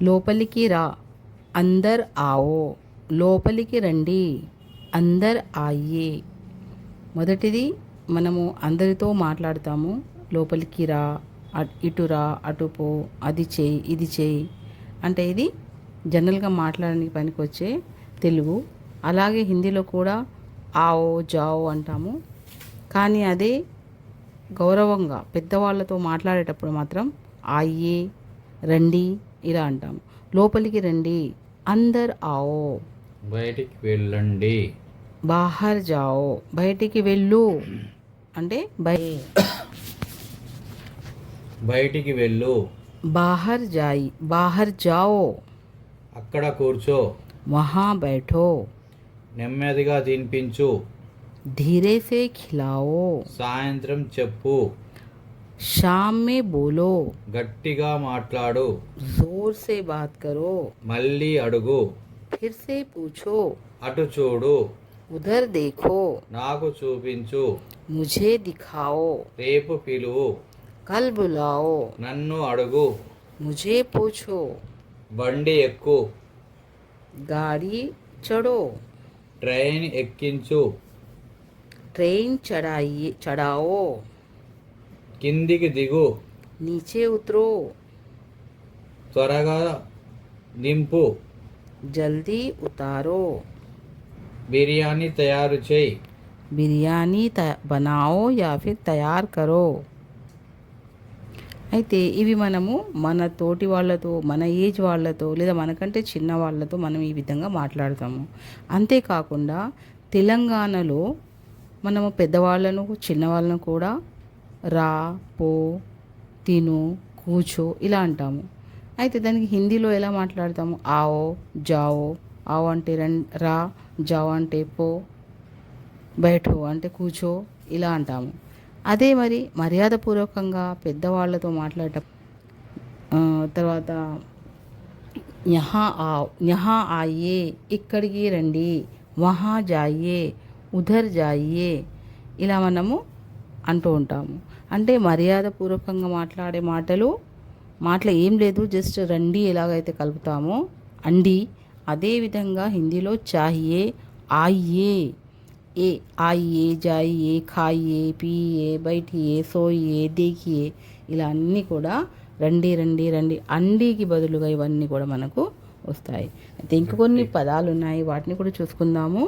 లోపలికి రా, అందర్ ఆవో. లోపలికి రండి, అందర్ ఆయియే. మొదటిది మనము అందరితో మాట్లాడతాము. లోపలికి రా, ఇటు రా, అటు పో, అది చేయి, ఇది చేయి అంటే ఇది జనరల్గా మాట్లాడడానికి పనికొచ్చే తెలుగు. అలాగే హిందీలో కూడా ఆవో జావో అంటాము. కానీ అదే గౌరవంగా పెద్దవాళ్ళతో మాట్లాడేటప్పుడు మాత్రం ఆయియే, రండి ఇలా అంటాము. లోపలికి రండి, అందర్ ఆవో. బయటికి వెళ్ళండి, బాహర్ జాओ. బయటికి వెళ్ళు అంటే బయటికి వెళ్ళు. బాహర్ జాओ. అక్కడ కూర్చో, వహా బైఠో. నెమ్మదిగా తినిపించు, धीरे से खिलाओ. సాయంత్రం చెప్పు, शाम में बोलो. గట్టిగా మాట్లాడు, जोर से बात करो. మళ్ళీ అడుగు, फिर से पूछो. అటు చూడు, उधर देखो. నాకు చూపించు, मुझे दिखाओ. రేపు పిలువు, कल बुलाओ. నన్ను అడుగు, मुझे पूछो. బండి ఎక్కు, गाड़ी चढ़ो. ట్రైన్ ఎక్కించు, ट्रेन चढ़ाओ. కిందికి దిగు, नीचे उतरो. త్వరగా దింపు, जल्दी उतारो. బిర్యానీ తయారు చేయి, బిర్యానీ बनाओ या फिर तैयार करो. అయితే ఇవి మనము మన తోటి వాళ్ళతో, మన ఏజ్ వాళ్ళతో లేదా మనకంటే చిన్న వాళ్ళతో మనం ఈ విధంగా మాట్లాడతాము. అంతేకాకుండా తెలంగాణలో మనము పెద్దవాళ్ళను చిన్నవాళ్ళను కూడా రా, పో, తిను, కూర్చో ఇలా అంటాము. అయితే దానికి హిందీలో ఎలా మాట్లాడతాము? ఆవో, జావో. ఆవో అంటే రా, జావో అంటే పో, బైఠో అంటే కూర్చో ఇలా అంటాము. అదే మరి మర్యాదపూర్వకంగా పెద్దవాళ్ళతో మాట్లాడేటప్పుడు తర్వాత యహా ఆయియే, ఇక్కడికి రండి, వహా జాయియే, ఉధర్ జాయియే ఇలా మనము అంటూ ఉంటాము. అంటే మర్యాదపూర్వకంగా మాట్లాడే మాటలు ఏం లేదు, జస్ట్ రండి ఎలాగైతే కలుపుతామో అండి, అదేవిధంగా హిందీలో చాహియే, ఆయియే, ఏ ఆయియే, జాయియే, ఖాయియే, పీయే, బైఠియే, సోయియే, దేఖియే ఇలా అన్నీ కూడా రండి రండి రండి, అండీకి బదులుగా ఇవన్నీ కూడా మనకు వస్తాయి. అయితే ఇంకొన్ని పదాలు ఉన్నాయి, వాటిని కూడా చూసుకుందాము.